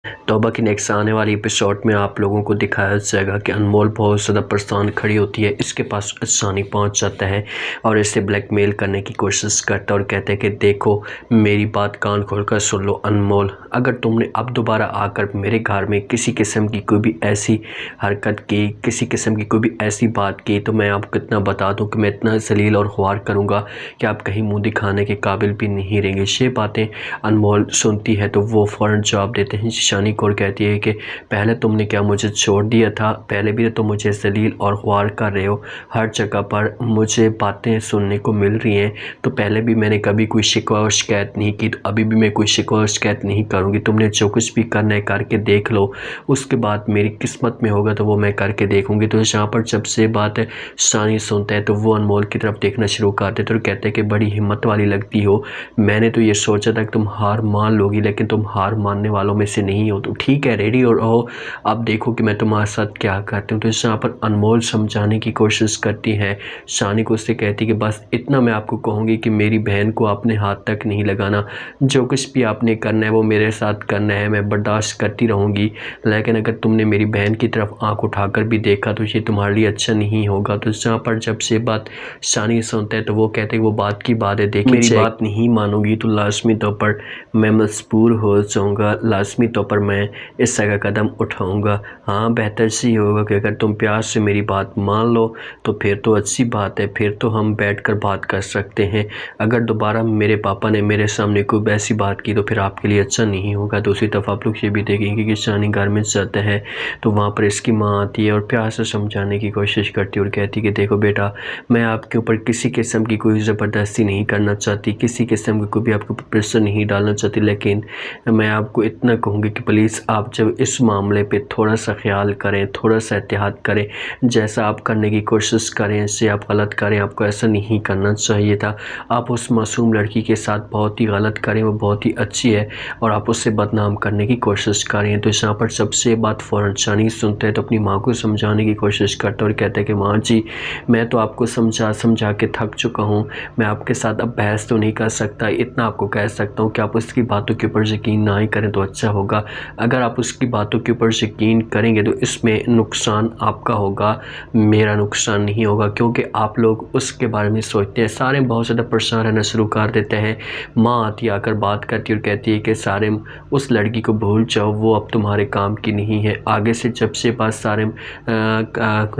तौबा की नेक्स्ट आने वाली एपिसोड में आप लोगों को दिखाया जाएगा कि अनमोल बहुत ज़्यादा परेशान खड़ी होती है, इसके पास सानी पहुंच जाता है और इसे ब्लैकमेल करने की कोशिश करता है और कहते हैं कि देखो मेरी बात कान खोलकर सुन लो अनमोल, अगर तुमने अब दोबारा आकर मेरे घर में किसी किस्म की कोई भी ऐसी हरकत की, किसी किस्म की कोई भी ऐसी बात की तो मैं आपको इतना बता दूँ कि मैं इतना जलील और ख्वार करूँगा कि आप कहीं मुँह दिखाने के काबिल भी नहीं रहेंगे। ये बातें अनमोल सुनती है तो वो फ़ौरन जवाब देते हैं शानी को और कहती है कि पहले तुमने क्या मुझे छोड़ दिया था, पहले भी तो मुझे जलील और ख्वार कर रहे हो, हर जगह पर मुझे बातें सुनने को मिल रही हैं, तो पहले भी मैंने कभी कोई शिकवा और शिकायत नहीं की, तो अभी भी मैं कोई शिकवा और शिकायत नहीं करूँगी। तुमने जो कुछ भी करना है करके देख लो, उसके बाद मेरी किस्मत में होगा तो वो मैं करके देखूँगी। तो यहाँ पर जब से बात शानी सुनता है तो वो अनमोल की तरफ देखना शुरू कर देते और कहते हैं कि बड़ी हिम्मत वाली लगती हो, मैंने तो ये सोचा था कि तुम हार मान लोगी लेकिन तुम हार मानने वालों में से नहीं हो, तो ठीक है रेडी और रहो, अब देखो कि मैं तुम्हारे साथ क्या करती हूँ। तो इस यहाँ पर अनमोल समझाने की कोशिश करती है, शानी को उससे कहती कि बस इतना मैं आपको कहूँगी कि मेरी बहन को अपने हाथ तक नहीं लगाना, जो कुछ भी आपने करना है वो मेरे साथ करना है, मैं बर्दाश्त करती रहूँगी, लेकिन अगर तुमने मेरी बहन की तरफ आँख उठाकर भी देखा तो ये तुम्हारे लिए अच्छा नहीं होगा। तो इस यहाँ पर जब से बात शानी सुनता है तो वो कहते हैं वो बात की बात है, देखिए मेरी बात नहीं मानोगी तो लाजमी तौर पर मैं मजबूर हो जाऊँगा, लाजमी तौर पर मैं इस जगह कदम उठाऊंगा। हाँ बेहतर से होगा कि अगर तुम प्यार से मेरी बात मान लो तो फिर तो अच्छी बात है, फिर तो हम बैठकर बात कर सकते हैं, अगर दोबारा मेरे पापा ने मेरे सामने कोई ऐसी बात की तो फिर आपके लिए अच्छा नहीं होगा। दूसरी तरफ आप लोग ये भी देखेंगे कि शानी घर में जाता है तो वहाँ पर इसकी माँ आती है और प्यार से समझाने की कोशिश करती है और कहती है कि देखो बेटा मैं आपके ऊपर किसी किस्म की कोई ज़बरदस्ती नहीं करना चाहती, किसी किस्म की कोई भी आपके ऊपर प्रेशर नहीं डालना चाहती, लेकिन मैं आपको इतना कहूँगी कि प्लीज़ आप जब इस मामले पे थोड़ा सा ख्याल करें, थोड़ा सा एहतियात करें, जैसा आप करने की कोशिश करें इससे आप गलत करें, आपको ऐसा नहीं करना चाहिए था, आप उस मासूम लड़की के साथ बहुत ही गलत करें, वो बहुत ही अच्छी है और आप उससे बदनाम करने की कोशिश करें। तो यहाँ पर सबसे बात फ़ौरन शानी सुनते हैं तो अपनी माँ को समझाने की कोशिश करता है और कहता है कि माँ जी मैं तो आपको समझा के थक चुका हूँ, मैं आपके साथ अब बहस तो नहीं कर सकता, इतना आपको कह सकता हूँ कि आप उसकी बातों के ऊपर यकीन ना ही करें तो अच्छा होगा, अगर आप उसकी बातों के ऊपर यकीन करेंगे तो इसमें नुकसान आपका होगा, मेरा नुकसान नहीं होगा, क्योंकि आप लोग उसके बारे में सोचते हैं। सारे बहुत ज़्यादा परेशान रहना शुरू कर देते हैं, माँ आती आकर बात करती और कहती है कि सारे उस लड़की को भूल जाओ, वो अब तुम्हारे काम की नहीं है। आगे से जब से बात सारे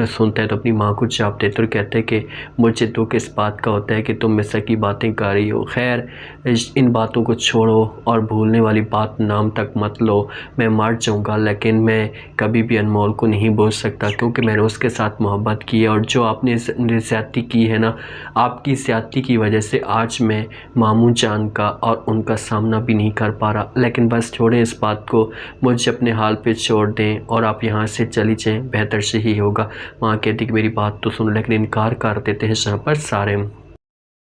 सुनता है तो अपनी माँ को जवाब देते और कहते हैं कि मुझे दुख इस बात का होता है कि तुम मुझसे की बातें कर रही हो, खैर इन बातों को छोड़ो और भूलने वाली बात नाम तक मत लो, मैं मर जाऊंगा लेकिन मैं कभी भी अनमोल को नहीं बोल सकता क्योंकि मैंने उसके साथ मोहब्बत की है और जो आपने ज़्यादती की है ना, आपकी ज़्यादती की वजह से आज मैं मामू जान का और उनका सामना भी नहीं कर पा रहा, लेकिन बस छोड़ें इस बात को, मुझे अपने हाल पे छोड़ दें और आप यहाँ से चली जाएँ, बेहतर से ही होगा। वहाँ कहती कि मेरी बात तो सुन, लेकिन इनकार कर देते हैं यहाँ पर सारे।